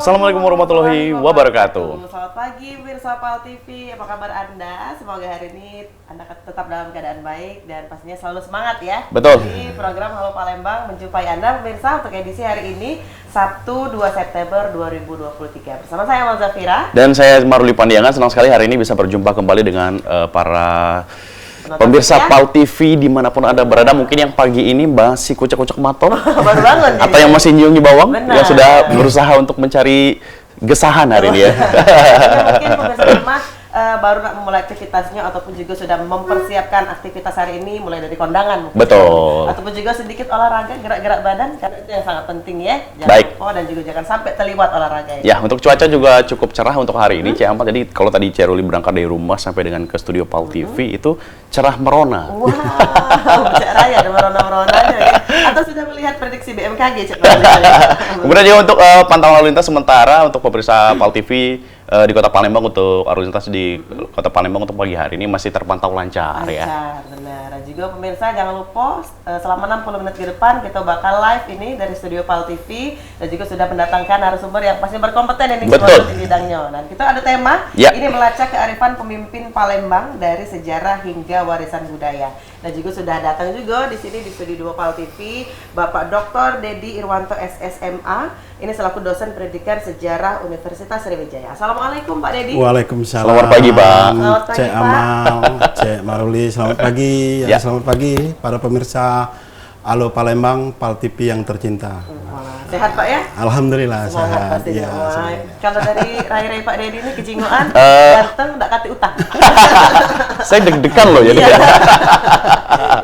Assalamualaikum warahmatullahi wabarakatuh. Selamat pagi pemirsa PAL TV, apa kabar Anda? Semoga hari ini Anda tetap dalam keadaan baik dan pastinya selalu semangat ya. Betul. Di program Halo Palembang menjumpai Anda pemirsa untuk edisi hari ini Sabtu 2 September 2023. Bersama saya Mal Zafira Dan saya Maruli Pandiangan, senang sekali hari ini bisa berjumpa kembali dengan para pemirsa PAL TV dimanapun Anda berada. Mungkin yang pagi ini masih kucek-kucek motor baru bangun atau yang masih nyium di bawang, Benar. yang sudah berusaha untuk mencari gesahan hari ini ya. Mungkin pemirsa rumah baru nak memulai aktivitasnya ataupun juga sudah mempersiapkan aktivitas hari ini mulai dari kondangan mungkin. Betul. Ataupun juga sedikit olahraga, gerak-gerak badan karena itu yang sangat penting ya. Jangan Baik. lupa dan juga jangan sampai terlibat olahraga ya. Ya, untuk cuaca juga cukup cerah untuk hari ini, C4. Jadi kalau tadi Ceruli berangkat dari rumah sampai dengan ke studio PAL TV itu cerah merona. Wow, Cak Raya ada merona-meronanya ya. Atau sudah melihat prediksi BMKG Cak? Kemudian juga untuk pantauan lalu lintas sementara untuk pemirsa PAL TV di Kota Palembang, untuk arus lintas di Kota Palembang untuk pagi hari ini masih terpantau lancar ya. Benar. Dan juga pemirsa jangan lupa selama 60 menit ke depan kita bakal live ini dari studio PAL TV dan juga sudah mendatangkan narasumber yang pasti berkompeten ini di bidangnya. Dan kita ada tema ini melacak kearifan pemimpin Palembang dari sejarah hingga warisan budaya. Dan juga sudah datang juga di sini di studio 2 PAL TV Bapak Dr. Dedi Irwanto SSMA. Ini selaku dosen pendidikan sejarah Universitas Sriwijaya. Assalamualaikum Pak Dedi. Waalaikumsalam. Selamat pagi Pak. Selamat pagi Cek Amal, Cek Maruli, selamat pagi. Ya. Selamat pagi para pemirsa Halo Palembang, PAL TV yang tercinta. Sehat Pak ya? Alhamdulillah sehat. Pastinya. Ya, kalau dari rai-rai Pak Dedi ini kejingoan, ganteng, nggak kati utang. Saya deg-degan loh jadi.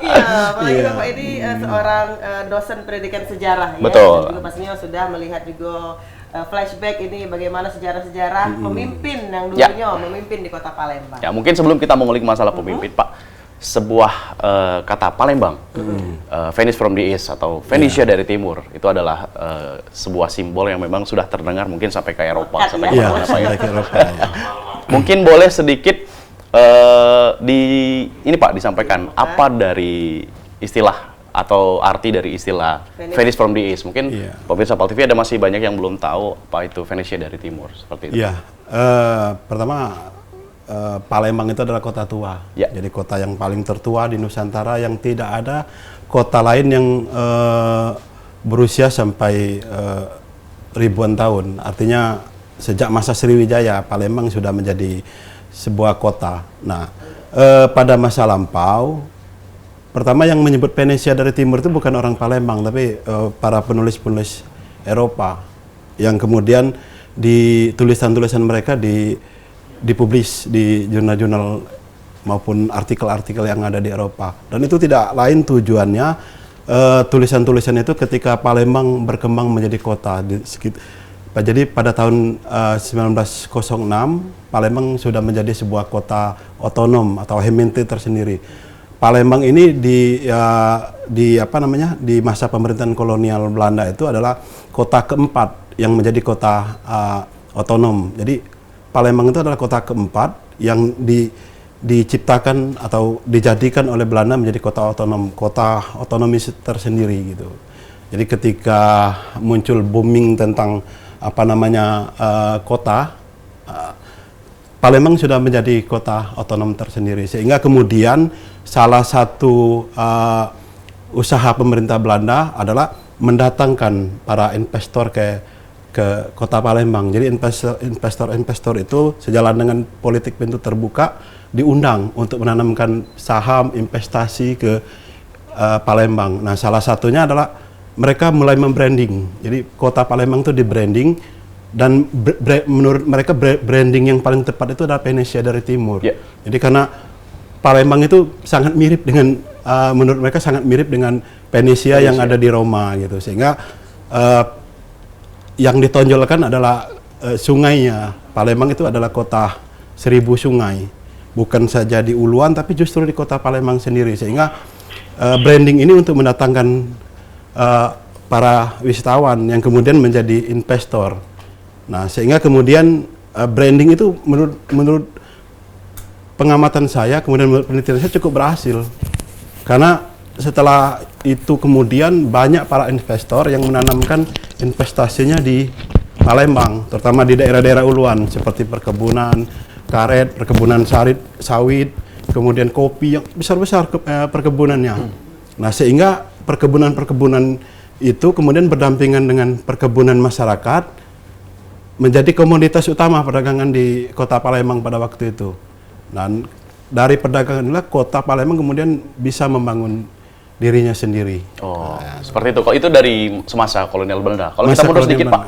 Iya, apalagi Bapak ini seorang dosen pendidikan sejarah ya. Betul. Dan juga pastinya sudah melihat juga flashback ini bagaimana sejarah-sejarah pemimpin yang dulunya memimpin di Kota Palembang. Ya, mungkin sebelum kita mengulik masalah pemimpin, Pak, sebuah kata Palembang, Venice from the East atau Venetia dari Timur, itu adalah sebuah simbol yang memang sudah terdengar mungkin sampai ke Eropa, sampai ke mana-mana sampai ke Eropa. Ya. Mungkin boleh sedikit ini Pak disampaikan apa dari istilah atau arti dari istilah Venice from the East. Mungkin pemirsa PAL TV ada masih banyak yang belum tahu apa itu Venetia dari Timur, seperti itu. Iya, pertama Palembang itu adalah kota tua, jadi kota yang paling tertua di Nusantara yang tidak ada kota lain yang berusia sampai ribuan tahun. Artinya sejak masa Sriwijaya, Palembang sudah menjadi sebuah kota. Nah, pada masa lampau, pertama yang menyebut Venetia dari Timur itu bukan orang Palembang, tapi para penulis-penulis Eropa yang kemudian di tulisan-tulisan mereka dipublish di jurnal-jurnal maupun artikel-artikel yang ada di Eropa. Dan itu tidak lain tujuannya, tulisan-tulisan itu ketika Palembang berkembang menjadi kota. Jadi pada tahun 1906, Palembang sudah menjadi sebuah kota otonom atau hementi tersendiri. Palembang ini di masa pemerintahan kolonial Belanda itu adalah kota keempat yang menjadi kota otonom. Jadi Palembang itu adalah kota keempat yang diciptakan atau dijadikan oleh Belanda menjadi kota otonomi tersendiri gitu. Jadi ketika muncul booming tentang kota, Palembang sudah menjadi kota otonom tersendiri, sehingga kemudian salah satu usaha pemerintah Belanda adalah mendatangkan para investor ke kota Palembang. Jadi investor itu sejalan dengan politik pintu terbuka diundang untuk menanamkan saham investasi ke Palembang. Nah, salah satunya adalah mereka mulai membranding. Jadi kota Palembang itu di branding dan menurut mereka branding yang paling tepat itu adalah Venetia dari Timur. Jadi karena Palembang itu sangat mirip dengan menurut mereka sangat mirip dengan Venetia yang ada di Roma gitu, sehingga yang ditonjolkan adalah sungainya. Palembang itu adalah kota 1000 sungai, bukan saja di Uluan tapi justru di kota Palembang sendiri, sehingga branding ini untuk mendatangkan para wisatawan yang kemudian menjadi investor. Nah, sehingga kemudian branding itu menurut pengamatan saya, kemudian menurut penelitian saya cukup berhasil, karena setelah itu kemudian banyak para investor yang menanamkan investasinya di Palembang, terutama di daerah-daerah uluan seperti perkebunan karet, perkebunan sawit, kemudian kopi yang besar-besar perkebunannya. Nah, sehingga perkebunan-perkebunan itu kemudian berdampingan dengan perkebunan masyarakat menjadi komoditas utama perdagangan di Kota Palembang pada waktu itu. Dan dari perdagangan inilah Kota Palembang kemudian bisa membangun dirinya sendiri. Oh, seperti itu. Kalau itu dari semasa kolonial Belanda. Kalau kita mundur sedikit, Pak,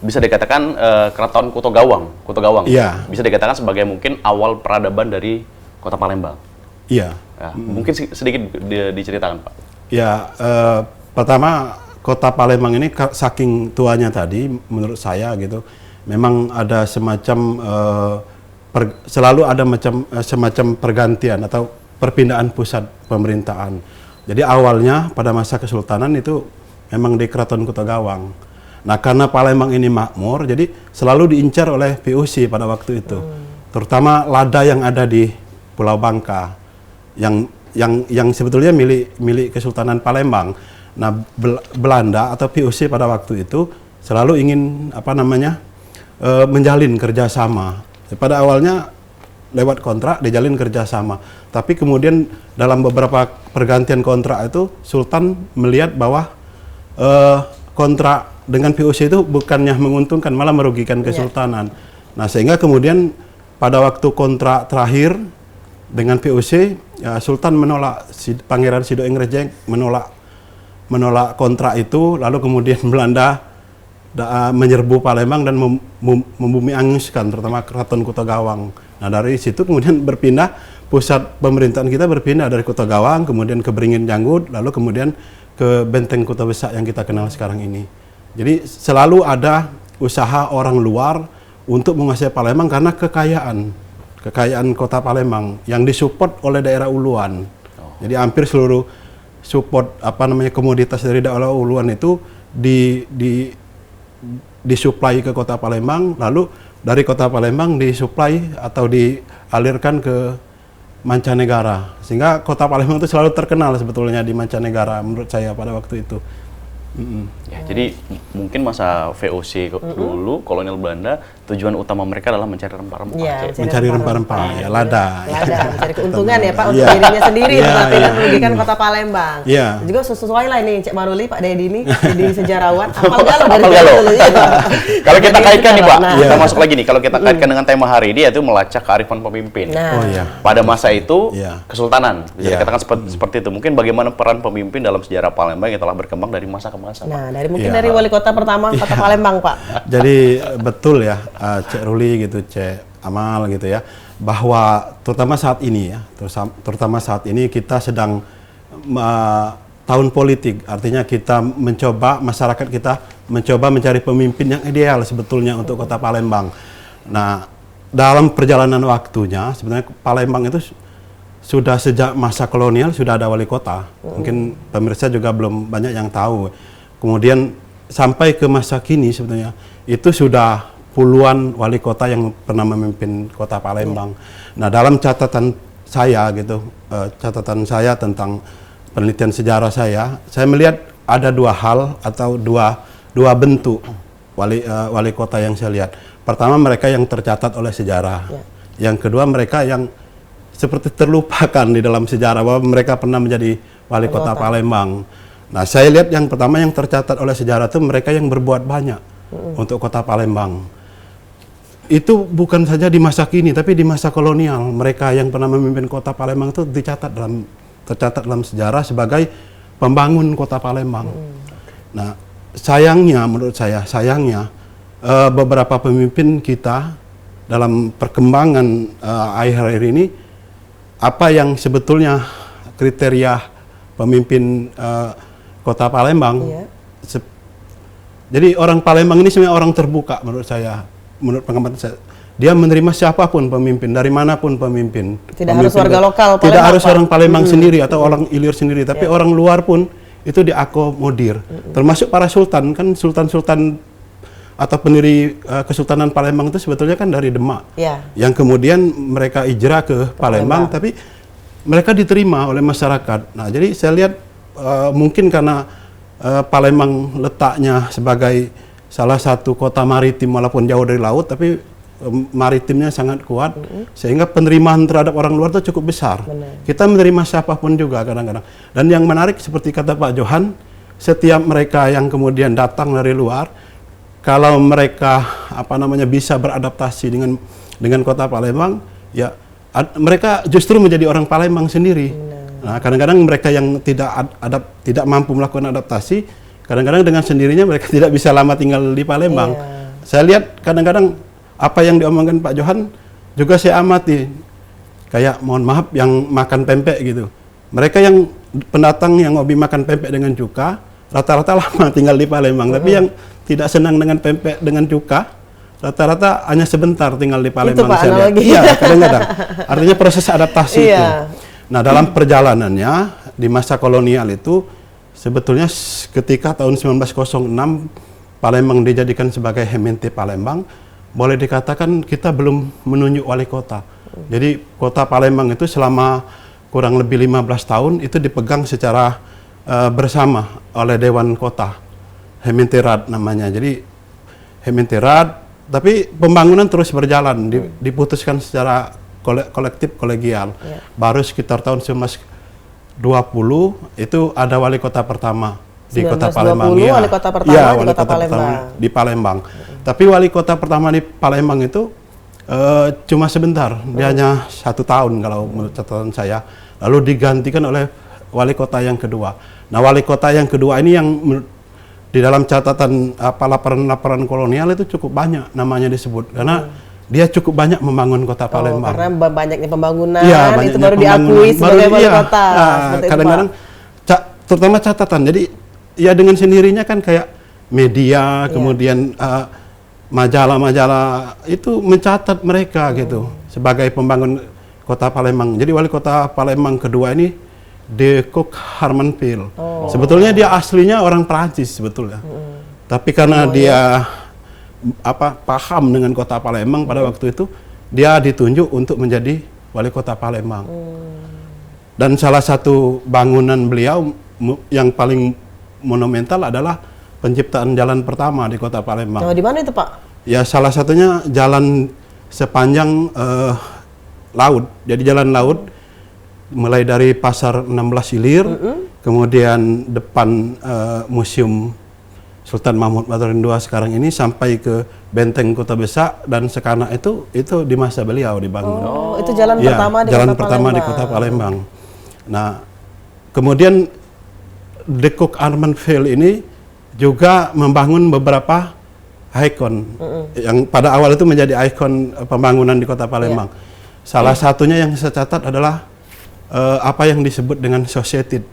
bisa dikatakan Keraton Kuto Gawang. Iya. Bisa dikatakan sebagai mungkin awal peradaban dari Kota Palembang. Iya. Ya, mungkin sedikit diceritakan, Pak. Ya, pertama Kota Palembang ini saking tuanya tadi, menurut saya gitu, memang ada semacam selalu ada semacam pergantian atau perpindahan pusat pemerintahan. Jadi awalnya pada masa Kesultanan itu memang di Keraton Kuto Gawang. Nah, karena Palembang ini makmur, jadi selalu diincar oleh VOC pada waktu itu, terutama lada yang ada di Pulau Bangka, yang sebetulnya milik Kesultanan Palembang. Nah, Belanda atau VOC pada waktu itu selalu ingin menjalin kerjasama. Pada awalnya lewat kontrak dijalin kerjasama, tapi kemudian dalam beberapa pergantian kontrak itu Sultan melihat bahwa kontrak dengan VOC itu bukannya menguntungkan, malah merugikan Kesultanan. Nah, sehingga kemudian pada waktu kontrak terakhir dengan VOC, ya, Sultan menolak, Pangeran Sidoeng Rejeng menolak kontrak itu, lalu kemudian Belanda menyerbu Palembang dan membumi anguskan, terutama Keraton Kuto Gawang. Nah, dari situ kemudian berpindah, pusat pemerintahan kita berpindah dari Kuto Gawang, kemudian ke Beringin Janggut, lalu kemudian ke Benteng Kuto Besak yang kita kenal sekarang ini. Jadi selalu ada usaha orang luar untuk menguasai Palembang karena kekayaan Kota Palembang yang disupport oleh daerah uluan. Jadi hampir seluruh support komoditas dari daerah uluan itu disuplai ke Kota Palembang, lalu dari Kota Palembang disuplai atau dialirkan ke mancanegara, sehingga Kota Palembang itu selalu terkenal sebetulnya di mancanegara menurut saya pada waktu itu. Ya, jadi mungkin masa VOC dulu kolonial Belanda tujuan utama mereka adalah mencari rempah-rempah. Ya, mencari rempah-rempah, ya, lada. Mencari keuntungan ya Pak untuk dirinya sendiri, tetapi tidak merugikan Kota Palembang. Ya. Juga sesuai lah ini Cek Maruli, Pak Dedi ini jadi sejarawan. Apal galau dari dulu. Kalau kita kaitkan nih Pak, kita masuk lagi nih. Kalau kita kaitkan dengan tema hari ini yaitu melacak kearifan pemimpin. Pada masa itu Kesultanan, bisa dikatakan seperti itu. Mungkin bagaimana peran pemimpin dalam sejarah Palembang yang telah berkembang dari masa ke masa. Nah, dari wali kota pertama Kota Palembang, Pak. Jadi betul ya, Cek Ruli gitu, Cek Amal gitu ya, bahwa terutama saat ini kita sedang tahun politik, artinya masyarakat kita mencoba mencari pemimpin yang ideal sebetulnya untuk Kota Palembang. Nah, dalam perjalanan waktunya sebenarnya Palembang itu sudah sejak masa kolonial sudah ada wali kota. Mungkin pemirsa juga belum banyak yang tahu. Kemudian sampai ke masa kini sebetulnya itu sudah puluhan wali kota yang pernah memimpin Kota Palembang. Nah, dalam catatan saya tentang penelitian sejarah saya melihat ada dua hal atau dua bentuk wali kota yang saya lihat. Pertama, mereka yang tercatat oleh sejarah. Yang kedua, mereka yang seperti terlupakan di dalam sejarah bahwa mereka pernah menjadi wali kota Palembang. Nah, saya lihat yang pertama yang tercatat oleh sejarah itu mereka yang berbuat banyak untuk Kota Palembang. Itu bukan saja di masa kini, tapi di masa kolonial mereka yang pernah memimpin Kota Palembang itu tercatat dalam sejarah sebagai pembangun Kota Palembang. Nah, menurut saya beberapa pemimpin kita dalam perkembangan akhir-akhir ini, apa yang sebetulnya kriteria pemimpin Kota Palembang. Jadi orang Palembang ini sebenarnya orang terbuka menurut saya, menurut pengamatan saya. Dia menerima siapapun pemimpin, dari manapun pemimpin. Tidak harus warga lokal Palembang. Tidak harus orang Palembang sendiri atau orang Ilir sendiri, tapi orang luar pun itu diakomodir. Termasuk para sultan, kan sultan-sultan atau pendiri Kesultanan Palembang itu sebetulnya kan dari Demak. Yang kemudian mereka hijrah ke Palembang, tapi mereka diterima oleh masyarakat. Nah, jadi saya lihat mungkin karena Palembang letaknya sebagai salah satu kota maritim walaupun jauh dari laut, tapi maritimnya sangat kuat, sehingga penerimaan terhadap orang luar itu cukup besar. Kita menerima siapapun juga kadang-kadang. Dan yang menarik seperti kata Pak Johan, setiap mereka yang kemudian datang dari luar, kalau mereka bisa beradaptasi dengan kota Palembang, ya mereka justru menjadi orang Palembang sendiri. Nah, kadang-kadang mereka yang tidak mampu melakukan adaptasi, kadang-kadang dengan sendirinya mereka tidak bisa lama tinggal di Palembang. Saya lihat kadang-kadang apa yang diomongkan Pak Johan juga saya amati. Kayak mohon maaf yang makan pempek gitu. Mereka yang pendatang yang hobi makan pempek dengan cuka, rata-rata lama tinggal di Palembang. Tapi yang tidak senang dengan pempek dengan cuka, rata-rata hanya sebentar tinggal di Palembang. Itu Pak, saya lihat. Iya, kadang-kadang. Artinya proses adaptasi itu. Nah, dalam perjalanannya di masa kolonial itu sebetulnya ketika tahun 1906 Palembang dijadikan sebagai Hemente Palembang, boleh dikatakan kita belum menunjuk wali kota. Jadi kota Palembang itu selama kurang lebih 15 tahun itu dipegang secara bersama oleh Dewan Kota. Hementerat namanya. Jadi Hementerat, tapi pembangunan terus berjalan, diputuskan secara kolektif kolegial. Baru sekitar tahun 1920 itu ada wali kota pertama di kota Palembang. Wali kota pertama ya, di wali kota Palembang. Di Palembang. Tapi wali kota pertama di Palembang itu cuma sebentar, dia hanya 1 tahun kalau menurut catatan saya. Lalu digantikan oleh wali kota yang kedua. Nah, wali kota yang kedua ini yang di dalam catatan laporan-laporan kolonial itu cukup banyak namanya disebut, karena dia cukup banyak membangun kota Palembang. Karena banyaknya pembangunan, ya, itu baru diakui sebagai wali kota. Kadang-kadang terutama catatan. Jadi ya dengan sendirinya kan kayak media, kemudian majalah-majalah itu mencatat mereka gitu sebagai pembangun kota Palembang. Jadi wali kota Palembang kedua ini De Kock Harmanville. Sebetulnya dia aslinya orang Prancis sebetulnya. Tapi karena dia paham dengan kota Palembang pada waktu itu, dia ditunjuk untuk menjadi wali kota Palembang. Dan salah satu bangunan beliau yang paling monumental adalah penciptaan jalan pertama di kota Palembang. Di mana itu, Pak? Ya, salah satunya jalan sepanjang laut. Jadi jalan laut mulai dari Pasar 16 Ilir, kemudian depan Museum Sultan Mahmud Badarudin II sekarang ini sampai ke Benteng Kota Besak, dan Sekana itu di masa beliau dibangun. Itu jalan pertama di jalan pertama di kota Palembang. Nah, kemudian De Kock Harmanville ini juga membangun beberapa ikon yang pada awal itu menjadi ikon pembangunan di kota Palembang. Salah satunya yang saya catat adalah apa yang disebut dengan society.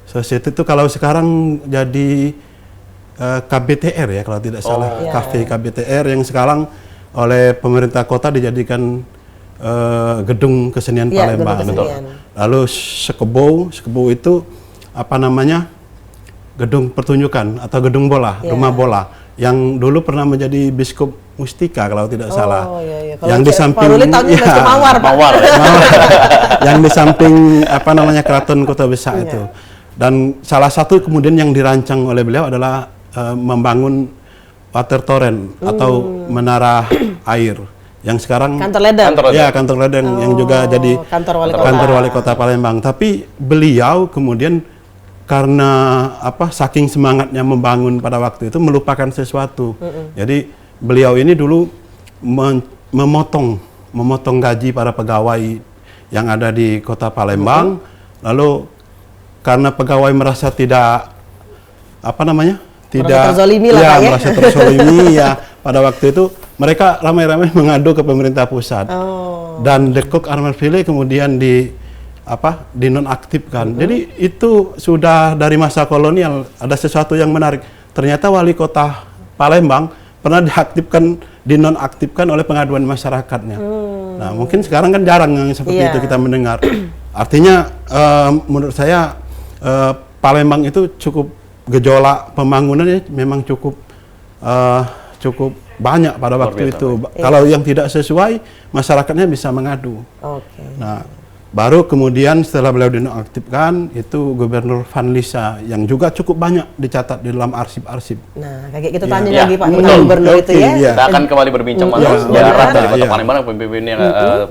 Society itu kalau sekarang jadi KBTR ya kalau tidak salah, kafe KBTR yang sekarang oleh pemerintah kota dijadikan gedung kesenian Palembang. Lalu Sekebo itu gedung pertunjukan atau gedung bola, rumah bola yang dulu pernah menjadi Biskup Mustika kalau tidak salah. Yang di samping Mawar. Yang di samping Keraton Kota Besak itu. Dan salah satu kemudian yang dirancang oleh beliau adalah membangun water torrent atau menara air yang sekarang kantor ledeng. Kantor ledeng yang juga jadi kantor wali kota Palembang. Tapi beliau kemudian karena saking semangatnya membangun pada waktu itu melupakan sesuatu. Jadi beliau ini dulu memotong gaji para pegawai yang ada di kota Palembang. Lalu karena pegawai merasa tidak terzolimi lah, merasa terzolimi ya pada waktu itu mereka ramai-ramai mengadu ke pemerintah pusat. Dan De Kock Harmanville kemudian dinonaktifkan. Jadi itu sudah dari masa kolonial. Ada sesuatu yang menarik. Ternyata wali kota Palembang pernah dinonaktifkan oleh pengaduan masyarakatnya. Nah, mungkin sekarang kan jarang yang seperti itu kita mendengar. Artinya menurut saya Palembang itu cukup gejolak pembangunannya memang cukup banyak pada waktu itu. Kalau yang tidak sesuai masyarakatnya bisa mengadu. Nah, Baru kemudian setelah beliau dinonaktifkan, itu Gubernur Van Lisa yang juga cukup banyak dicatat di dalam arsip-arsip. Nah, kayak gitu tanya Iya. lagi Pak tentang gubernur itu ya. Iya. Kita akan kembali berbincang Iya. mengenai sejarah dari Kota Iya. Palembang, pemimpin yang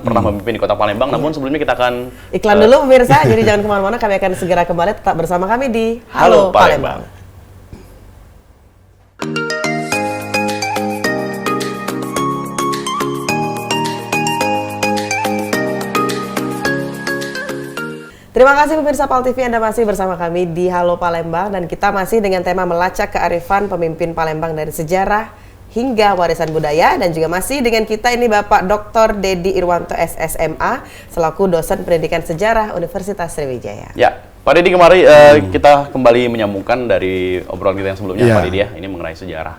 pernah memimpin di Kota Palembang. Namun sebelumnya kita akan Iklan dulu pemirsa, jadi jangan kemana-mana, kami akan segera kembali, tetap bersama kami di Halo Halo Palembang. Terima kasih pemirsa PAL TV, Anda masih bersama kami di Halo Palembang, dan kita masih dengan tema melacak kearifan pemimpin Palembang dari sejarah hingga warisan budaya, dan juga masih dengan kita ini Bapak Dr. Dedi Irwanto SSMA selaku dosen pendidikan sejarah Universitas Sriwijaya. Ya, Pak Dedi, kemarin kita kembali menyambungkan dari obrolan kita yang sebelumnya, Iya. Pak Dedi ya, ini mengenai sejarah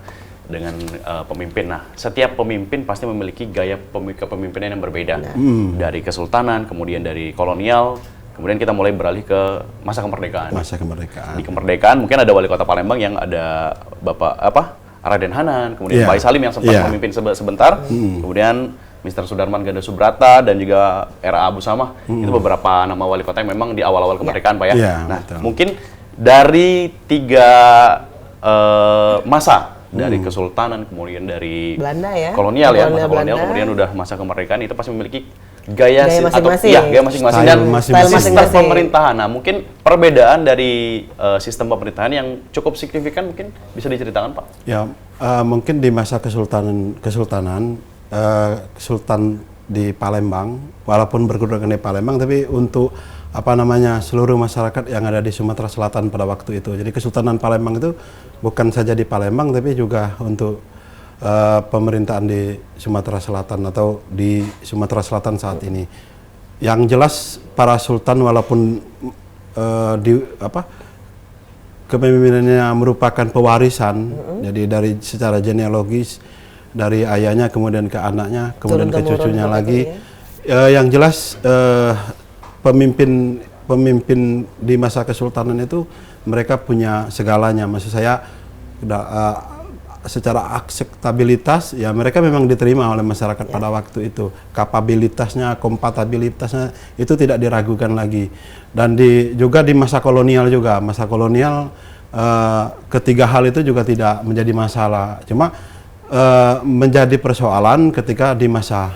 dengan pemimpin. Nah, setiap pemimpin pasti memiliki gaya kepemimpinan yang berbeda, dari kesultanan, kemudian dari kolonial. Kemudian kita mulai beralih ke masa kemerdekaan. Masa kemerdekaan. Di kemerdekaan mungkin ada wali kota Palembang yang ada Bapak Raden Hanan, kemudian Iya. Pak Salim yang sempat memimpin sebentar, kemudian Mr. Sudarman Ganda Subrata dan juga era Abu Samah. Itu beberapa nama wali kota yang memang di awal-awal kemerdekaan, Pak ya. Iya, Nah, betul. mungkin dari 3 masa, dari kesultanan, kemudian dari Belanda ya. kolonial ya, masa kolonial, Belanda. kemudian udah masa kemerdekaan, itu pasti memiliki gaya masing-masing. gaya masing-masing Style dan masing-masing. sistem pemerintahan. Nah, mungkin perbedaan dari sistem pemerintahan yang cukup signifikan mungkin bisa diceritakan, Pak. Ya, mungkin di masa kesultanan, Sultan di Palembang, walaupun berkedudukan di Palembang, tapi untuk seluruh masyarakat yang ada di Sumatera Selatan pada waktu itu. Jadi Kesultanan Palembang itu bukan saja di Palembang, tapi juga untuk pemerintahan di Sumatera Selatan atau di Sumatera Selatan saat ini. Yang jelas para sultan walaupun kepemimpinannya merupakan pewarisan, jadi dari secara genealogis dari ayahnya kemudian ke anaknya, kemudian ke cucunya lagi. Yang jelas pemimpin di masa kesultanan itu mereka punya segalanya. Maksud saya secara akseptabilitas ya mereka memang diterima oleh masyarakat pada waktu itu. Kapabilitasnya, kompatibilitasnya itu tidak diragukan lagi. Dan juga di masa kolonial juga. Masa kolonial ketiga hal itu juga tidak menjadi masalah. Cuma menjadi persoalan ketika di masa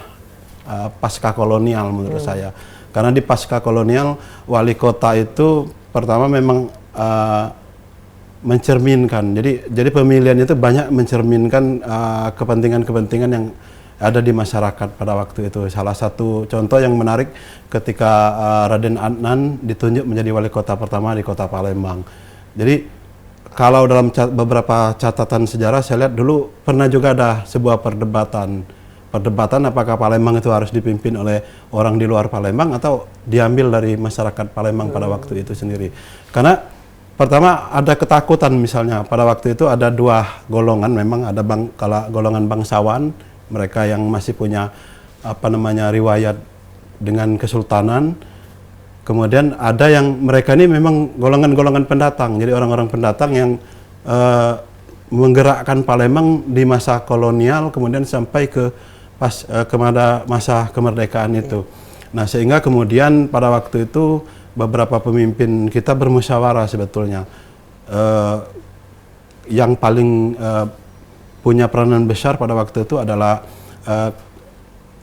pasca kolonial menurut saya. Karena di pasca kolonial wali kota itu pertama memang mencerminkan. Jadi pemilihan itu banyak mencerminkan kepentingan-kepentingan yang ada di masyarakat pada waktu itu. Salah satu contoh yang menarik ketika Raden Adnan ditunjuk menjadi wali kota pertama di Kota Palembang. Jadi kalau dalam beberapa catatan sejarah saya lihat dulu pernah juga ada sebuah perdebatan apakah Palembang itu harus dipimpin oleh orang di luar Palembang atau diambil dari masyarakat Palembang pada waktu itu sendiri. Karena pertama ada ketakutan, misalnya pada waktu itu ada 2 golongan, memang ada golongan bangsawan, mereka yang masih punya riwayat dengan kesultanan. Kemudian ada yang mereka ini memang golongan-golongan pendatang, jadi orang-orang pendatang yang menggerakkan Palembang di masa kolonial kemudian sampai ke masa kemerdekaan itu. Nah, sehingga kemudian pada waktu itu beberapa pemimpin kita bermusyawarah sebetulnya. Yang paling punya peranan besar pada waktu itu adalah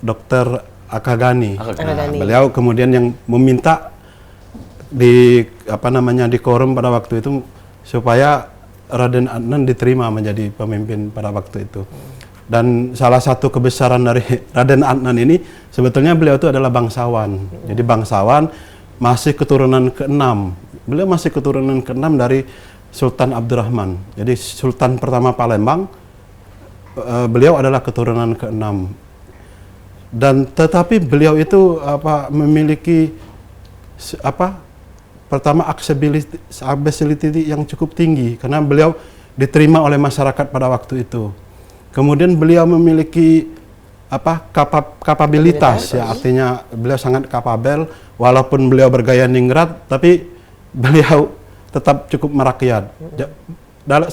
Dr. Akagani. Beliau kemudian yang meminta di quorum pada waktu itu supaya Raden Adnan diterima menjadi pemimpin pada waktu itu. Dan salah satu kebesaran dari Raden Adnan ini sebetulnya beliau itu adalah bangsawan. Jadi bangsawan, masih keturunan ke-6. Beliau masih keturunan ke-6 dari Sultan Abdurrahman. Jadi Sultan pertama Palembang, beliau adalah keturunan ke-6. Dan tetapi beliau itu memiliki pertama accessibility yang cukup tinggi karena beliau diterima oleh masyarakat pada waktu itu. Kemudian beliau memiliki kapabilitas ya, artinya beliau sangat kapabel. Walaupun beliau bergaya ningrat, tapi beliau tetap cukup merakyat.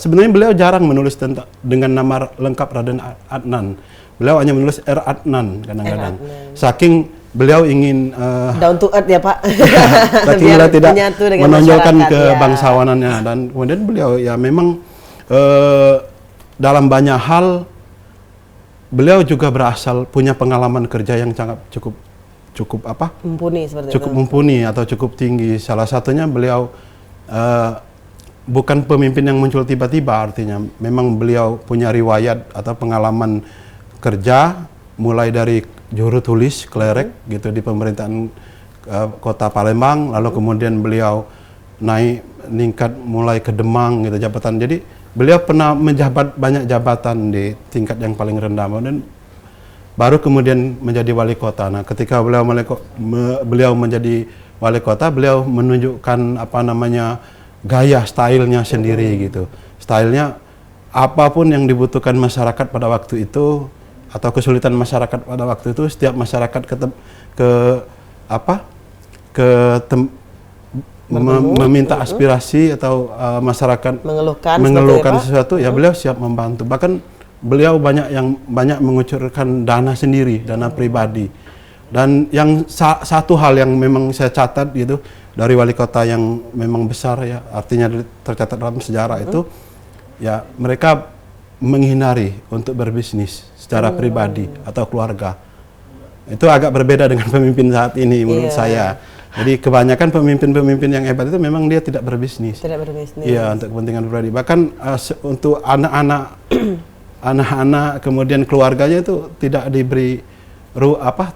Sebenarnya beliau jarang menulis dengan nama lengkap Raden Adnan. Beliau hanya menulis R. Adnan kadang-kadang. Saking beliau ingin down to earth ya Pak. saking beliau tidak menonjolkan ya. kebangsawanannya, dan kemudian beliau ya memang dalam banyak hal beliau juga punya pengalaman kerja yang sangat cukup mumpuni seperti cukup itu. mumpuni atau cukup tinggi. Salah satunya beliau bukan pemimpin yang muncul tiba-tiba, artinya memang beliau punya riwayat atau pengalaman kerja mulai dari juru tulis klerek gitu di pemerintahan kota Palembang, lalu kemudian beliau meningkat mulai ke Demang gitu jabatan. Jadi beliau pernah menjabat banyak jabatan di tingkat yang paling rendah, dan baru kemudian menjadi wali kota. Nah, ketika beliau menjadi wali kota, beliau menunjukkan gaya stylenya sendiri gitu. Stylenya apapun yang dibutuhkan masyarakat pada waktu itu atau kesulitan masyarakat pada waktu itu, setiap masyarakat meminta aspirasi atau masyarakat mengeluhkan sesuatu, ya beliau siap membantu. Bahkan beliau banyak mengucurkan dana sendiri, dana pribadi. Dan yang satu hal yang memang saya catat gitu dari wali kota yang memang besar ya, artinya tercatat dalam sejarah itu, ya mereka menghindari untuk berbisnis secara pribadi atau keluarga. Itu agak berbeda dengan pemimpin saat ini menurut saya. Jadi kebanyakan pemimpin-pemimpin yang hebat itu memang dia tidak berbisnis. Tidak berbisnis. Iya, untuk kepentingan pribadi. Bahkan untuk anak-anak kemudian keluarganya itu tidak diberi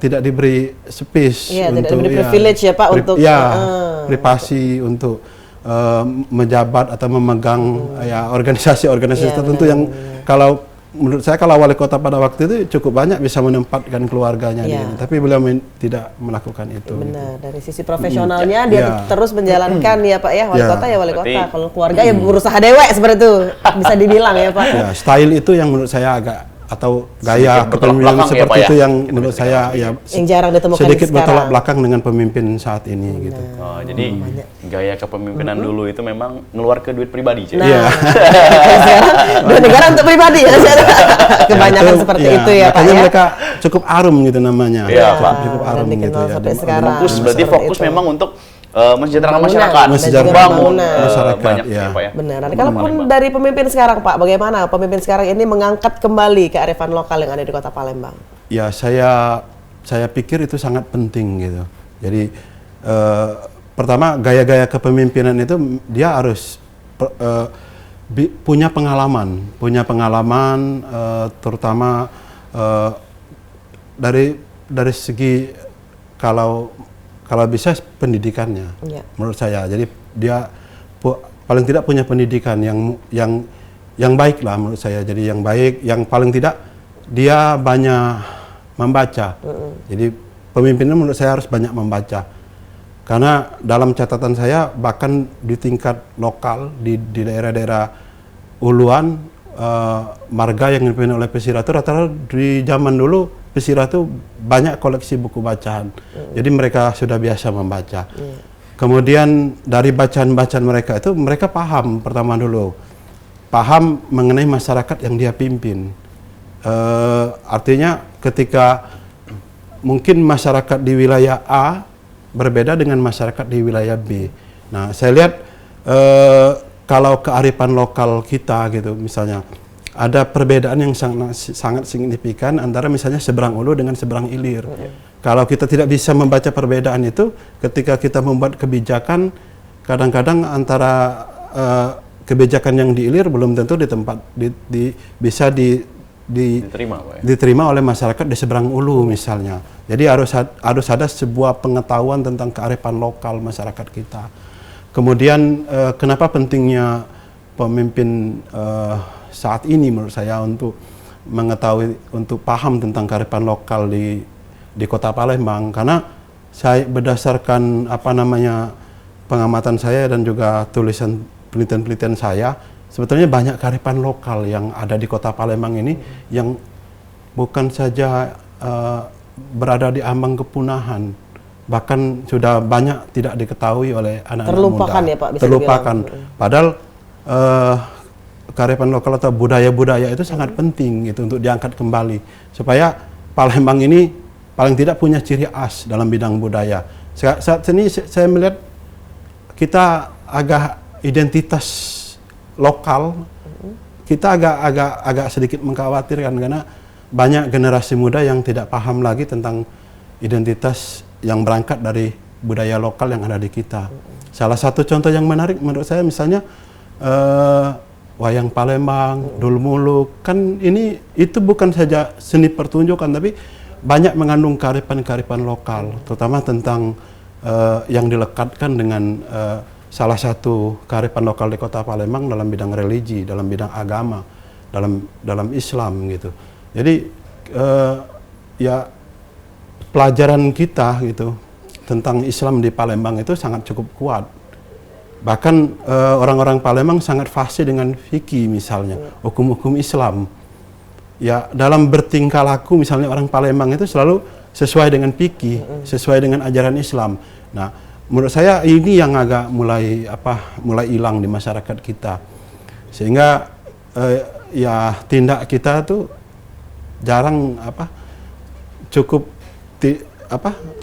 tidak diberi space untuk tidak diberi privilege ya Pak untuk privasi untuk menjabat atau memegang organisasi-organisasi tertentu yang kalau menurut saya kalau wali kota pada waktu itu cukup banyak bisa menempatkan keluarganya dia, tapi beliau tidak melakukan itu. Benar, dari sisi profesionalnya dia terus menjalankan ya Pak ya, wali kota ya wali kota. Kalau keluarga ya berusaha dewek seperti itu bisa dibilang ya Pak. Ya, style itu yang menurut saya agak atau gaya kepemimpinan seperti itu yang menurut saya ya yang jarang ditemukan sedikit bertolak belakang dengan pemimpin saat ini gitu. Oh, jadi gaya kepemimpinan dulu itu memang ngeluar ke duit pribadi. Iya. Sekarang duit negara untuk pribadi ya. Kebanyakan seperti itu ya Pak ya. Mereka cukup arum gitu namanya. Iya, cukup arum gitu ya. Sekarang. Berarti fokus memang untuk mensejahterakan masyarakat, bangun masyarakat, banyak ya. Pak ya. Benar. Nah, kalaupun dari pemimpin sekarang Pak, bagaimana pemimpin sekarang ini mengangkat kembali kearifan lokal yang ada di Kota Palembang? Ya, saya pikir itu sangat penting gitu. Jadi pertama gaya-gaya kepemimpinan itu dia harus punya pengalaman terutama dari segi kalau bisa pendidikannya, menurut saya. Jadi dia paling tidak punya pendidikan yang baik lah menurut saya. Jadi yang baik, yang paling tidak dia banyak membaca. Jadi pemimpinnya menurut saya harus banyak membaca. Karena dalam catatan saya bahkan di tingkat lokal di daerah-daerah uluan marga yang dipimpin oleh Pesira itu rata-rata di zaman dulu Pesira itu banyak koleksi buku bacaan. Jadi mereka sudah biasa membaca. Kemudian dari bacaan-bacaan mereka itu mereka paham mengenai masyarakat yang dia pimpin. Artinya ketika mungkin masyarakat di wilayah A berbeda dengan masyarakat di wilayah B. Nah, saya lihat kalau kearifan lokal kita gitu misalnya ada perbedaan yang sangat signifikan antara misalnya seberang ulu dengan seberang ilir. Kalau kita tidak bisa membaca perbedaan itu, ketika kita membuat kebijakan, kadang-kadang antara kebijakan yang di ilir belum tentu bisa diterima oleh masyarakat di seberang ulu misalnya. Jadi harus ada sebuah pengetahuan tentang kearifan lokal masyarakat kita. Kemudian kenapa pentingnya pemimpin saat ini menurut saya untuk mengetahui, untuk paham tentang kearifan lokal di Kota Palembang, karena saya berdasarkan pengamatan saya dan juga tulisan penelitian saya, sebetulnya banyak kearifan lokal yang ada di Kota Palembang ini yang bukan saja berada di ambang kepunahan, bahkan sudah banyak tidak diketahui oleh anak-anak muda. Terlupakan ya Pak, bisa terlupakan. dibilang. Padahal kearifan lokal atau budaya-budaya itu sangat penting gitu untuk diangkat kembali supaya Palembang ini paling tidak punya ciri khas dalam bidang budaya. Saat ini saya melihat kita agak identitas lokal, kita agak sedikit mengkhawatirkan karena banyak generasi muda yang tidak paham lagi tentang identitas yang berangkat dari budaya lokal yang ada di kita. Salah satu contoh yang menarik menurut saya misalnya wayang Palembang, Dul Muluk, kan itu bukan saja seni pertunjukan tapi banyak mengandung kearifan-kearifan lokal, terutama tentang yang dilekatkan dengan salah satu kearifan lokal di Kota Palembang dalam bidang religi, dalam bidang agama, dalam Islam gitu. Jadi ya pelajaran kita gitu tentang Islam di Palembang itu sangat cukup kuat. Bahkan orang-orang Palembang sangat fasih dengan fikih misalnya, hukum-hukum Islam. Ya dalam bertingkah laku misalnya orang Palembang itu selalu sesuai dengan fikih, sesuai dengan ajaran Islam. Nah, menurut saya ini yang agak mulai hilang di masyarakat kita. Sehingga ya tindak kita tuh jarang cukup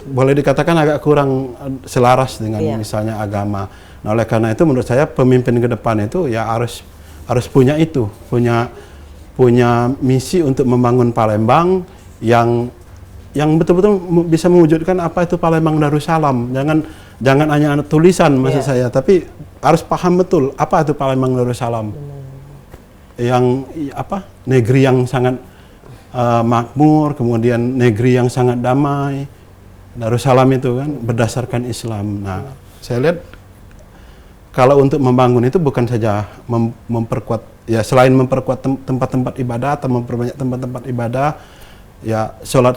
boleh dikatakan agak kurang selaras dengan misalnya agama. Nah, oleh karena itu menurut saya pemimpin ke depan itu ya harus punya misi untuk membangun Palembang yang betul-betul bisa mewujudkan apa itu Palembang Darussalam. Jangan hanya tulisan maksud saya, tapi harus paham betul apa itu Palembang Darussalam. Yang negeri yang sangat makmur, kemudian negeri yang sangat damai. Darussalam itu kan berdasarkan Islam. Nah, saya lihat kalau untuk membangun itu bukan saja memperkuat, ya selain memperkuat tempat-tempat ibadah atau memperbanyak tempat-tempat ibadah, ya sholat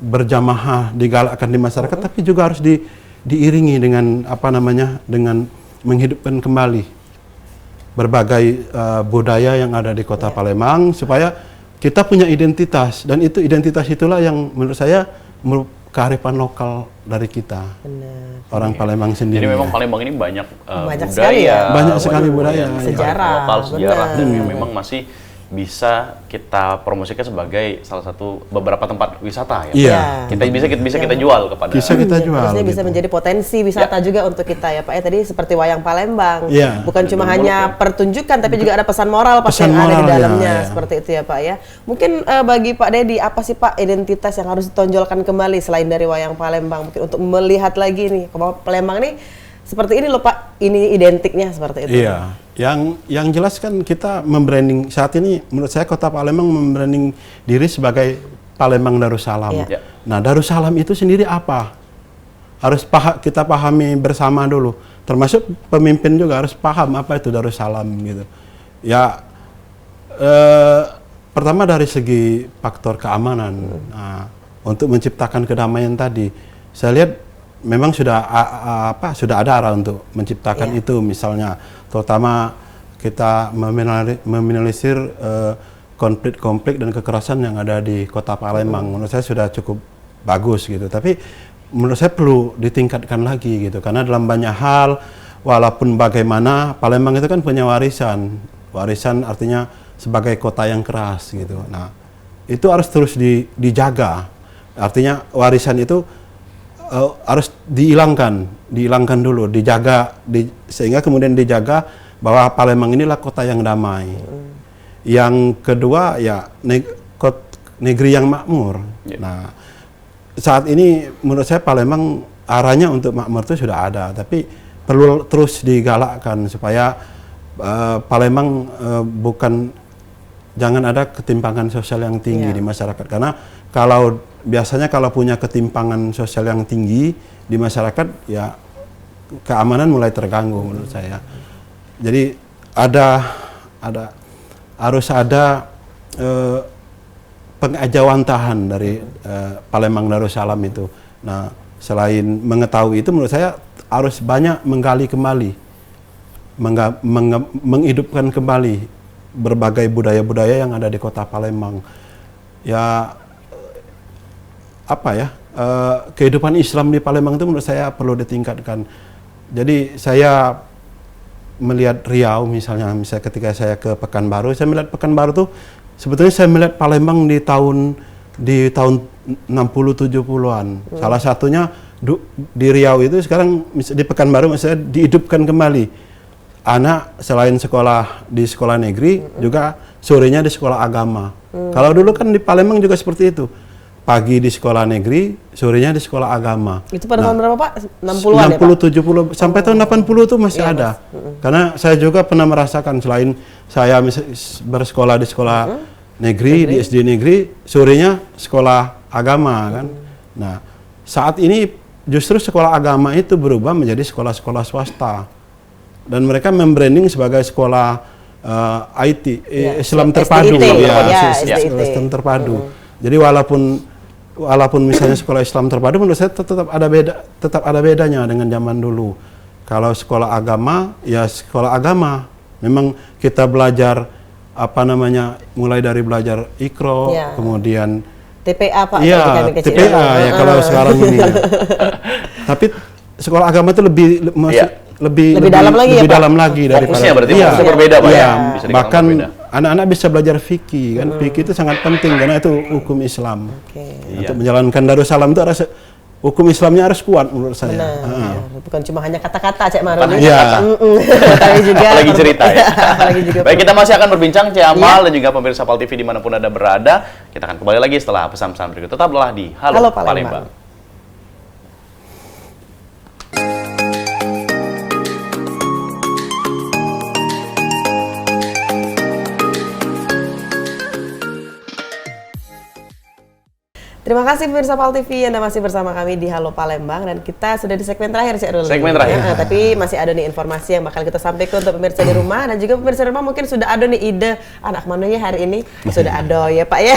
berjamaah digalakkan di masyarakat, tapi juga harus diiringi dengan dengan menghidupkan kembali berbagai budaya yang ada di Kota Palembang supaya kita punya identitas, dan identitas itulah yang menurut saya kearifan lokal dari kita. Benar. Orang Palembang sendiri. Jadi memang Palembang ini banyak budaya, banyak sekali budaya, sejarah, lokal, sejarah, dan memang masih bisa kita promosikan sebagai salah satu beberapa tempat wisata ya. Iya. Bisa kita jual kepada. Bisa kita jual. Maksudnya bisa menjadi potensi wisata juga untuk kita ya Pak ya. Tadi seperti wayang Palembang. Bukan cuma hanya pertunjukan tapi juga ada pesan moral pasti yang ada di dalamnya. Seperti itu ya Pak ya. Mungkin bagi Pak Dedi, apa sih Pak identitas yang harus ditonjolkan kembali selain dari wayang Palembang, mungkin untuk melihat lagi nih bahwa Palembang nih seperti ini loh Pak, ini identiknya seperti itu. Iya, yang jelas kan kita membranding saat ini, menurut saya Kota Palembang membranding diri sebagai Palembang Darussalam. Iya. Nah, Darussalam itu sendiri apa? Harus kita pahami bersama dulu. Termasuk pemimpin juga harus paham apa itu Darussalam gitu. Ya, pertama dari segi faktor keamanan. Nah, untuk menciptakan kedamaian tadi, saya lihat memang sudah ada arah untuk menciptakan itu, misalnya terutama kita meminimalisir konflik dan kekerasan yang ada di Kota Palembang. Menurut saya sudah cukup bagus gitu, tapi menurut saya perlu ditingkatkan lagi gitu, karena dalam banyak hal walaupun bagaimana Palembang itu kan punya warisan artinya sebagai kota yang keras gitu. Nah, itu harus terus dijaga, artinya warisan itu harus dihilangkan dulu, dijaga, sehingga kemudian dijaga bahwa Palembang inilah kota yang damai. Yang kedua ya negeri yang makmur. Nah, saat ini menurut saya Palembang arahnya untuk makmur itu sudah ada, tapi perlu terus digalakkan supaya Palembang jangan ada ketimpangan sosial yang tinggi di masyarakat, karena biasanya kalau punya ketimpangan sosial yang tinggi di masyarakat, ya keamanan mulai terganggu menurut saya. Jadi harus ada pengajawantahan dari Palembang Darussalam itu. Nah, selain mengetahui itu, menurut saya harus banyak menggali kembali, menghidupkan kembali berbagai budaya-budaya yang ada di Kota Palembang. Ya, kehidupan Islam di Palembang itu menurut saya perlu ditingkatkan. Jadi saya melihat Riau misalnya ketika saya ke Pekanbaru, saya melihat Pekanbaru tuh sebetulnya saya melihat Palembang di tahun 60-70-an. Salah satunya di Riau itu sekarang di Pekanbaru misalnya dihidupkan kembali. Anak selain sekolah di sekolah negeri juga sorenya di sekolah agama. Kalau dulu kan di Palembang juga seperti itu. Pagi di sekolah negeri, sorenya di sekolah agama. Itu pada tahun berapa Pak? 60-an 60, ya, Pak? 70, sampai tahun 80 itu masih ada. Karena saya juga pernah merasakan, selain saya bersekolah di sekolah negeri, di SD negeri, sorenya sekolah agama kan. Nah, saat ini justru sekolah agama itu berubah menjadi sekolah-sekolah swasta. Dan mereka membranding sebagai sekolah IT, Islam terpadu. Sistem terpadu. Jadi walaupun misalnya sekolah Islam terpadu, menurut saya tetap ada bedanya dengan zaman dulu. Kalau sekolah agama, ya sekolah agama. Memang kita belajar mulai dari belajar Iqra, kemudian TPA Pak. Iya, TPA ya kalau sekarang ini. Tapi sekolah agama itu lebih dalam lagi daripada fokusnya berarti fokusnya berbeda Pak ya. Bahkan anak-anak bisa belajar fikih kan. Fikih itu sangat penting karena itu hukum Islam. Untuk menjalankan Darussalam itu harus hukum Islamnya harus kuat menurut saya. Bukan cuma hanya kata-kata Cek Maruli. Tapi juga lagi cerita ya. Baik, kita masih akan berbincang Cik Amal dan juga pemirsa Pal TV dimanapun Anda berada. Kita akan kembali lagi setelah pesan-pesan berikut. Tetaplah di Halo Palembang. Terima kasih pemirsa Pal TV, Anda masih bersama kami di Halo Palembang dan kita sudah di segmen terakhir Cik Ruli. Segmen terakhir. Tapi masih ada nih informasi yang bakal kita sampaikan untuk pemirsa di rumah dan juga pemirsa di rumah mungkin sudah ada nih ide anak mana ya hari ini sudah ada ya Pak ya.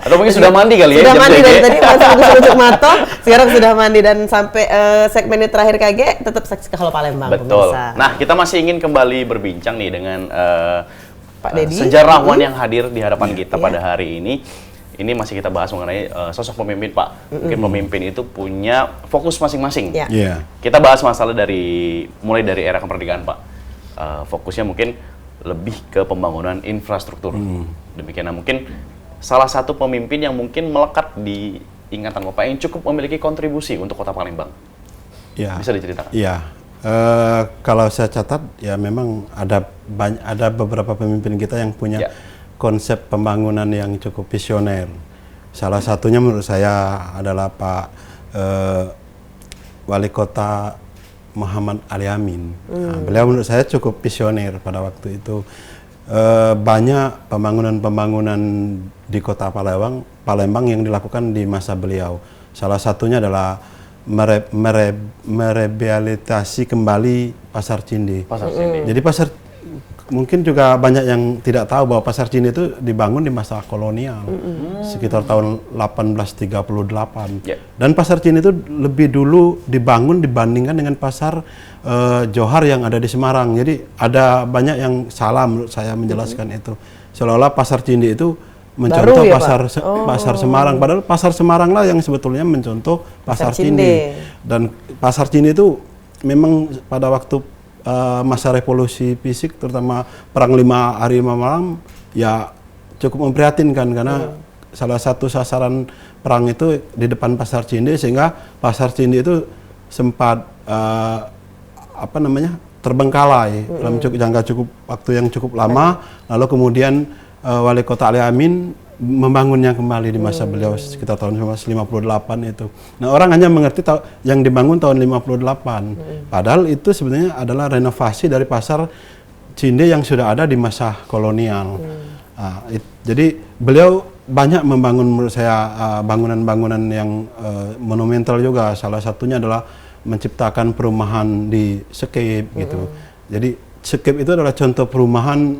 Atau mungkin sudah mandi kali ya. Sudah mandi dari tadi masih untuk mato, sekarang sudah mandi dan sampai segmen ini terakhir KG tetap saksikan Halo Palembang. Betul. Pemirsa. Nah, kita masih ingin kembali berbincang nih dengan Pak Dedi, sejarawan yang hadir di hadapan kita pada hari ini. Ini masih kita bahas mengenai sosok pemimpin Pak. Mungkin pemimpin itu punya fokus masing-masing. Kita bahas masalah mulai dari era kemerdekaan Pak. Fokusnya mungkin lebih ke pembangunan infrastruktur. Demikian mungkin salah satu pemimpin yang mungkin melekat di ingatan Bapak yang cukup memiliki kontribusi untuk Kota Palembang. Bisa diceritakan? Kalau saya catat ya memang ada beberapa pemimpin kita yang punya konsep pembangunan yang cukup visioner. Salah satunya menurut saya adalah Pak Wali Kota Muhammad Ali Amin. Nah, beliau menurut saya cukup visioner pada waktu itu. Banyak pembangunan-pembangunan di Kota Palembang yang dilakukan di masa beliau. Salah satunya adalah merehabilitasi kembali Pasar Cindi. Jadi mungkin juga banyak yang tidak tahu bahwa Pasar Cindi itu dibangun di masa kolonial, sekitar tahun 1838. Dan Pasar Cindi itu lebih dulu dibangun dibandingkan dengan Pasar Johar yang ada di Semarang. Jadi ada banyak yang salah menurut saya menjelaskan itu. Seolah-olah Pasar Cindi itu mencontoh Pasar Semarang, padahal Pasar Semarang lah yang sebetulnya mencontoh Pasar Cindi. Dan Pasar Cindi itu memang pada waktu masa revolusi fisik, terutama perang 5 hari 5 malam, ya cukup memprihatinkan karena salah satu sasaran perang itu di depan Pasar Cindi, sehingga Pasar Cindi itu sempat terbengkalai dalam jangka waktu yang cukup lama. Lalu kemudian Wali Kota Ali Amin membangunnya kembali di masa beliau sekitar tahun 1958 itu. Nah, orang hanya mengerti yang dibangun tahun 58. Padahal itu sebenarnya adalah renovasi dari Pasar Cindi yang sudah ada di masa kolonial. Jadi beliau banyak membangun menurut saya bangunan-bangunan yang monumental juga. Salah satunya adalah menciptakan perumahan di Sekip gitu. Jadi Sekip itu adalah contoh perumahan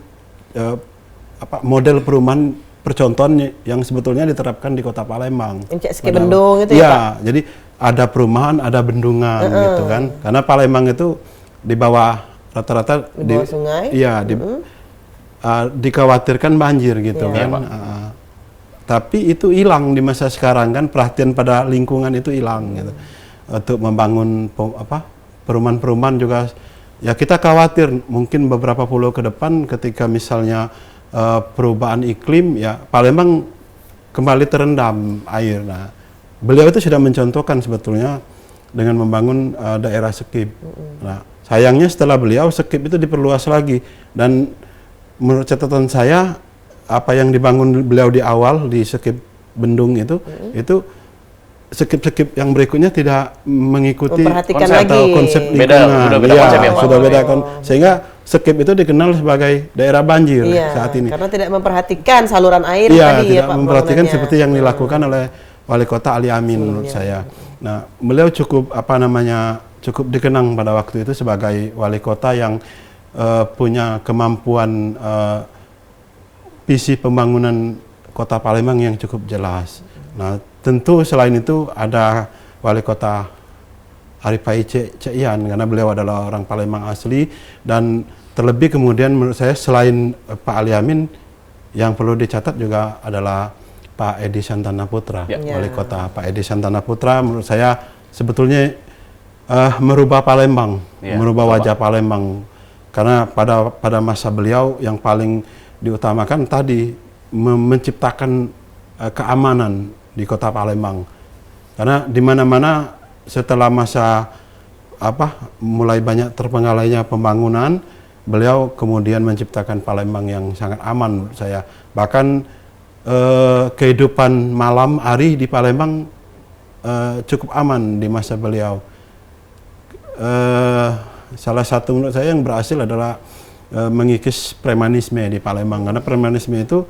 model perumahan percontohan yang sebetulnya diterapkan di Kota Palembang. Sekip bendung itu ya Pak? Jadi ada perumahan, ada bendungan gitu kan. Karena Palembang itu di bawah rata-rata di bawah sungai. Iya, dikhawatirkan banjir gitu kan. Tapi itu hilang di masa sekarang kan, perhatian pada lingkungan itu hilang gitu. Untuk membangun perumahan-perumahan juga ya kita khawatir mungkin beberapa puluh ke depan ketika misalnya perubahan iklim ya Palembang kembali terendam air. Nah, beliau itu sudah mencontohkan sebetulnya dengan membangun daerah Sekip. Nah, sayangnya setelah beliau Sekip itu diperluas lagi, dan menurut catatan saya apa yang dibangun beliau di awal di Sekip Bendung itu Sekip-sekip yang berikutnya tidak mengikuti konsep lingkungan. Sudah beda kan, sehingga Sekip itu dikenal sebagai daerah banjir saat ini. Karena tidak memperhatikan saluran air tadi tidak Pak, memperhatikan seperti yang dilakukan oleh Wali Kota Ali Amin menurut saya. Nah, beliau cukup cukup dikenang pada waktu itu sebagai wali kota yang punya kemampuan visi pembangunan Kota Palembang yang cukup jelas. Nah, tentu selain itu ada Wali Kota Arief Cian, karena beliau adalah orang Palembang asli, dan terlebih kemudian menurut saya selain Pak Ali Amin yang perlu dicatat juga adalah Pak Edi Santana Putra, Wali Kota. Pak Edi Santana Putra menurut saya sebetulnya merubah Palembang, merubah wajah Palembang, karena pada masa beliau yang paling diutamakan tadi menciptakan keamanan di Kota Palembang, karena di mana-mana setelah masa mulai banyak terpenggalainya pembangunan, beliau kemudian menciptakan Palembang yang sangat aman menurut saya. Bahkan kehidupan malam hari di Palembang cukup aman di masa beliau. Salah satu menurut saya yang berhasil adalah mengikis premanisme di Palembang, karena premanisme itu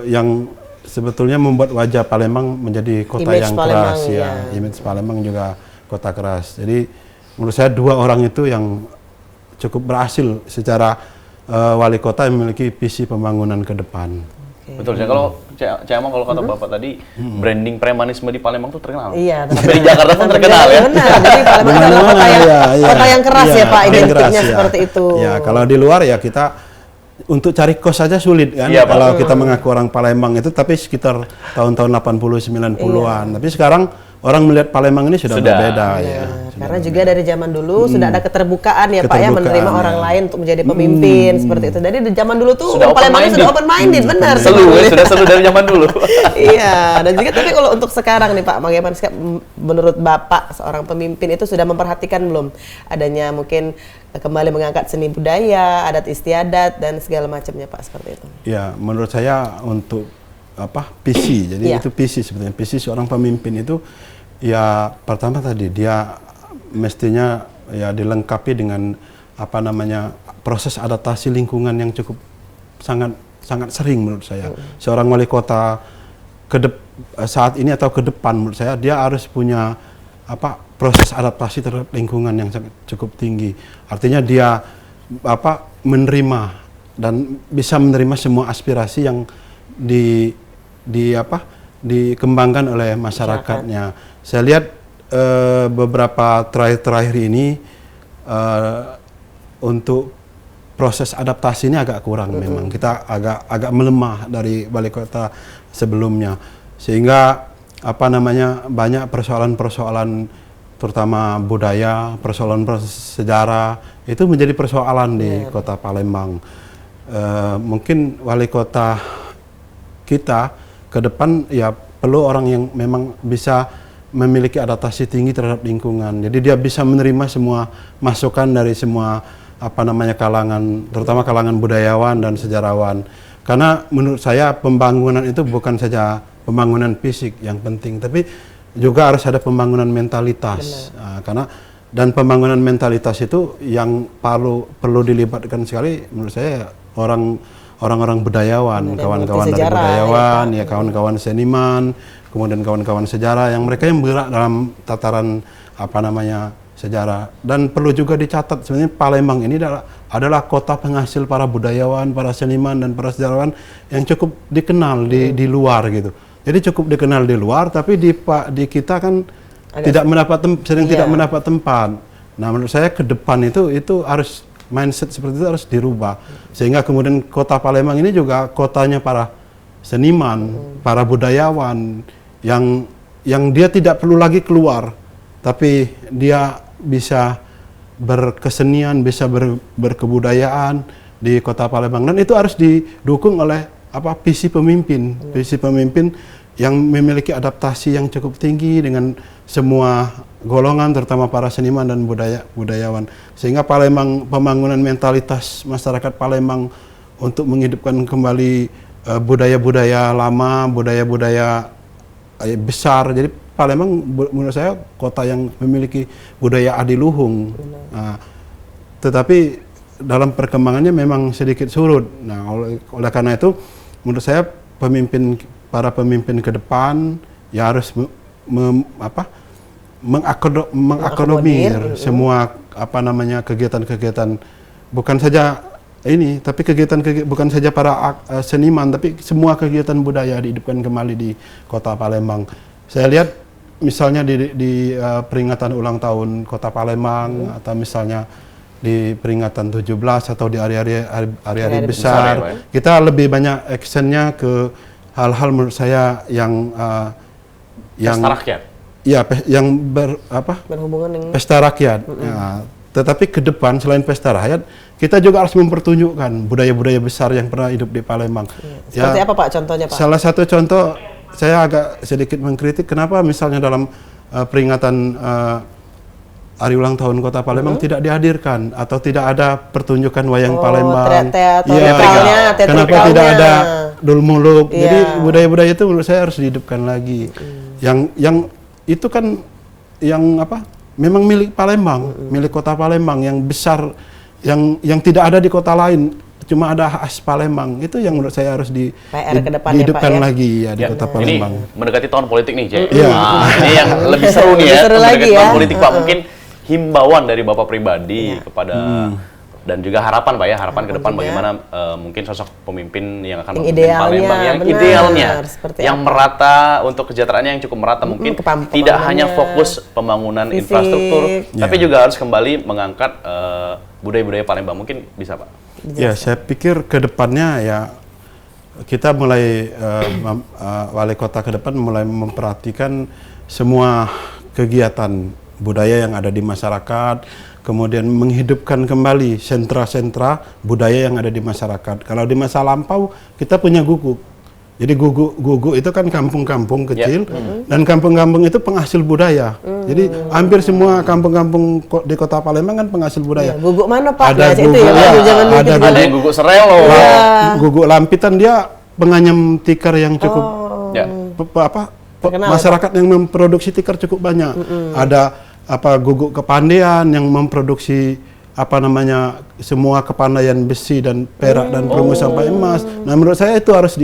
yang sebetulnya membuat wajah Palembang menjadi kota image yang keras, image Palembang juga kota keras. Jadi menurut saya dua orang itu yang cukup berhasil secara wali kota yang memiliki visi pembangunan ke depan. Betul ya, kalau kalau kata Bapak tadi, branding premanisme di Palembang itu terkenal. Iya, di Jakarta pun terkenal ya. Benar, jadi Palembang adalah kota yang keras ya Pak, identiknya seperti itu. Ya, kalau di luar ya kita untuk cari kos saja sulit kan, kalau kita mengaku orang Palembang itu, tapi sekitar tahun-tahun 80-90-an. Tapi sekarang orang melihat Palembang ini sudah berbeda ya. Karena juga dari zaman dulu sudah ada keterbukaan ya Pak ya, menerima orang lain untuk menjadi pemimpin seperti itu. Jadi di zaman dulu tuh Palembang sudah open minded, benar. Sudah seru dari zaman dulu. Iya, dan juga tapi kalau untuk sekarang nih Pak, bagaimana menurut Bapak seorang pemimpin itu sudah memperhatikan belum adanya mungkin kembali mengangkat seni budaya, adat istiadat dan segala macamnya Pak, seperti itu? Ya, menurut saya untuk visi. Jadi itu visi sebetulnya. Visi seorang pemimpin itu ya pertama tadi dia mestinya ya dilengkapi dengan proses adaptasi lingkungan yang cukup sangat sering menurut saya. Seorang wali kota saat ini atau ke depan menurut saya dia harus punya proses adaptasi terhadap lingkungan yang cukup tinggi. Artinya dia menerima dan bisa menerima semua aspirasi yang dikembangkan oleh masyarakatnya. Saya lihat beberapa terakhir ini untuk proses adaptasi ini agak kurang memang. Kita agak melemah dari wali kota sebelumnya, sehingga banyak persoalan-persoalan terutama budaya, persoalan sejarah itu menjadi persoalan di Kota Palembang. Mungkin wali kota kita ke depan ya perlu orang yang memang bisa memiliki adaptasi tinggi terhadap lingkungan. Jadi dia bisa menerima semua masukan dari semua kalangan, terutama kalangan budayawan dan sejarawan. Karena menurut saya pembangunan itu bukan saja pembangunan fisik yang penting, tapi juga harus ada pembangunan mentalitas. Dan pembangunan mentalitas itu yang perlu dilibatkan sekali menurut saya orang-orang budayawan, kawan-kawan dari budayawan, kawan-kawan seniman, kemudian kawan-kawan sejarah yang mereka yang bergerak dalam tataran sejarah. Dan perlu juga dicatat sebenarnya Palembang ini adalah kota penghasil para budayawan, para seniman dan para sejarawan yang cukup dikenal di luar gitu. Jadi cukup dikenal di luar, tapi di kita kan tidak mendapat tempat. Nah, menurut saya ke depan itu harus mindset seperti itu harus dirubah, sehingga kemudian kota Palembang ini juga kotanya para seniman, para budayawan yang dia tidak perlu lagi keluar, tapi dia bisa berkesenian, bisa berkebudayaan di kota Palembang, dan itu harus didukung oleh visi pemimpin yang memiliki adaptasi yang cukup tinggi dengan semua golongan, terutama para seniman dan budayawan. Sehingga Palembang, pembangunan mentalitas masyarakat Palembang untuk menghidupkan kembali budaya-budaya lama, budaya-budaya besar. Jadi Palembang menurut saya kota yang memiliki budaya adiluhung. Nah, tetapi dalam perkembangannya memang sedikit surut. Nah, oleh karena itu menurut saya para pemimpin ke depan ya harus mengakomodir semua kegiatan-kegiatan, bukan saja ini, tapi bukan saja para seniman, tapi semua kegiatan budaya dihidupkan kembali di Kota Palembang. Saya lihat misalnya di peringatan ulang tahun Kota Palembang, atau misalnya di peringatan 17 atau di hari-hari besar, kita lebih banyak actionnya ke hal-hal menurut saya yang pesta rakyat. Ya, yang berhubungan dengan pesta rakyat. Ya, tetapi ke depan selain pesta rakyat, kita juga harus mempertunjukkan budaya-budaya besar yang pernah hidup di Palembang. Seperti apa Pak contohnya Pak? Salah satu contoh, saya agak sedikit mengkritik kenapa misalnya dalam peringatan hari ulang tahun Kota Palembang tidak dihadirkan atau tidak ada pertunjukan wayang Palembang. Kenapa tidak ada Dul Muluk? Jadi budaya-budaya itu menurut saya harus dihidupkan lagi. Yang itu kan yang memang milik Palembang, milik Kota Palembang yang besar, yang tidak ada di kota lain. Cuma ada khas Palembang, itu yang menurut saya harus dihidupkan lagi di Kota Palembang. Ini mendekati tahun politik nih, Jay. Iya. Ini yang lebih seru nih ya, mendekati tahun politik Pak. Mungkin himbauan dari Bapak pribadi kepada dan juga harapan Pak ya, harapan ke depan bagaimana mungkin sosok pemimpin yang akan memimpin Palembang yang idealnya, yang merata untuk kesejahteraannya yang cukup merata, mungkin tidak hanya fokus pembangunan infrastruktur, tapi juga harus kembali mengangkat budaya-budaya Palembang. Mungkin bisa Pak? Ya, saya pikir ke depannya ya kita mulai wali kota ke depan mulai memperhatikan semua kegiatan budaya yang ada di masyarakat, kemudian menghidupkan kembali sentra-sentra budaya yang ada di masyarakat. Kalau di masa lampau kita punya guguk. Jadi guguk itu kan kampung-kampung kecil, dan kampung-kampung itu penghasil budaya. Jadi hampir semua kampung-kampung di Kota Palembang kan penghasil budaya. Guguk mana Pak? Ada guguk, ada yang guguk Serelo. Guguk Lampitan, dia penganyam tikar yang cukup masyarakat yang memproduksi tikar cukup banyak. Ada guguk Kepandean yang memproduksi semua kepandaian besi dan perak dan perunggu sampai emas. Nah, menurut saya itu harus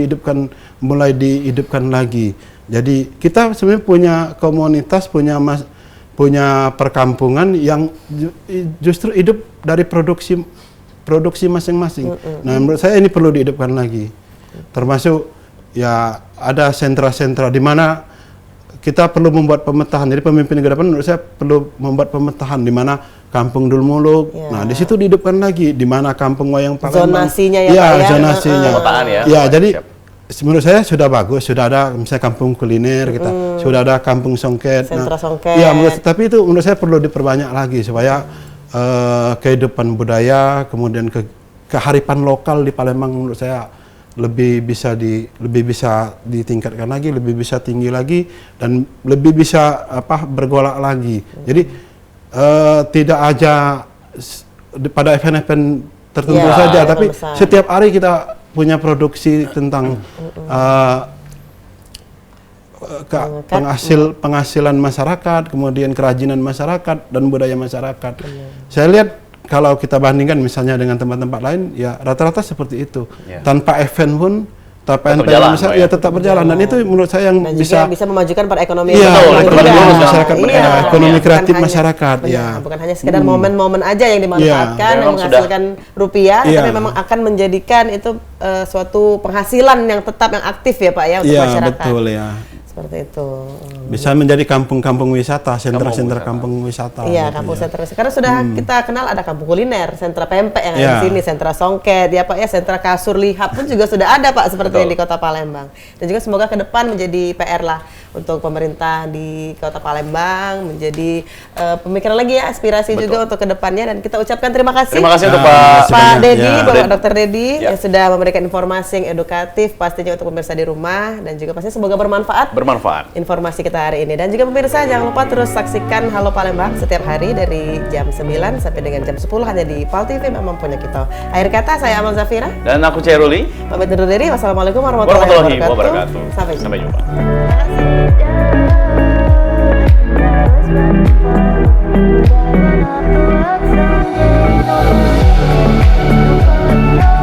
mulai dihidupkan lagi. Jadi kita sebenarnya punya komunitas, punya perkampungan yang justru hidup dari produksi masing-masing. Nah, menurut saya ini perlu dihidupkan lagi. Termasuk ya ada sentra-sentra di mana kita perlu membuat pemetaan. Jadi pemimpin ke depan menurut saya perlu membuat pemetaan di mana Kampung Dul Muluk. Nah, di situ dihidupkan lagi di mana Kampung Wayang Palembang. Zonasinya ya, Pak ya. Zonasinya. Pemetaan ya. Ya, jadi menurut saya sudah bagus, sudah ada misalnya kampung kuliner kita, sudah ada kampung songket. Sentra songket. Ya, tapi itu menurut saya perlu diperbanyak lagi supaya kehidupan budaya, kemudian kearifan lokal di Palembang menurut saya lebih bisa ditingkatkan lagi, lebih bisa tinggi lagi, dan lebih bisa bergolak lagi. Jadi tidak aja pada event-event tertentu saja, tapi besar. Setiap hari kita punya produksi tentang penghasilan masyarakat, kemudian kerajinan masyarakat dan budaya masyarakat. Saya lihat kalau kita bandingkan misalnya dengan tempat-tempat lain, ya rata-rata seperti itu. Tanpa event pun, tanpa event ya tetap berjalan. Dan itu menurut saya yang bisa memajukan perekonomian. Masyarakat, ekonomi kreatif masyarakat. Bukan hanya sekedar momen-momen aja yang dimanfaatkan, yang menghasilkan rupiah, tapi memang akan menjadikan itu suatu penghasilan yang tetap, yang aktif ya Pak ya untuk masyarakat. Betul ya. Seperti itu. Bisa menjadi kampung-kampung wisata, sentra-sentra kampung wisata. Iya, gitu kampung ya. sentra. Karena sudah kita kenal ada kampung kuliner, sentra pempek yang ada Iya. di sini, sentra songket, ya Pak ya, sentra kasur lihat pun juga sudah ada Pak seperti di Kota Palembang. Dan juga semoga ke depan menjadi PR lah untuk pemerintah di Kota Palembang, menjadi pemikiran lagi ya, aspirasi juga untuk ke depannya, dan kita ucapkan terima kasih. Terima kasih untuk Pak Dedi, Ya. Bapak Dr. Dedi Ya. yang sudah memberikan informasi yang edukatif pastinya untuk pemirsa di rumah, dan juga pastinya semoga bermanfaat informasi kita hari ini. Dan juga pemirsa jangan lupa terus saksikan Halo Palembang setiap hari dari jam 9 sampai dengan jam 10 hanya di PAL TV Memang Punya Kita. Akhir kata saya Amal Zafira. Dan aku Chairuli. Pamit undur diri. Wassalamualaikum warahmatullahi wabarakatuh. Sampai jumpa. Jangan aku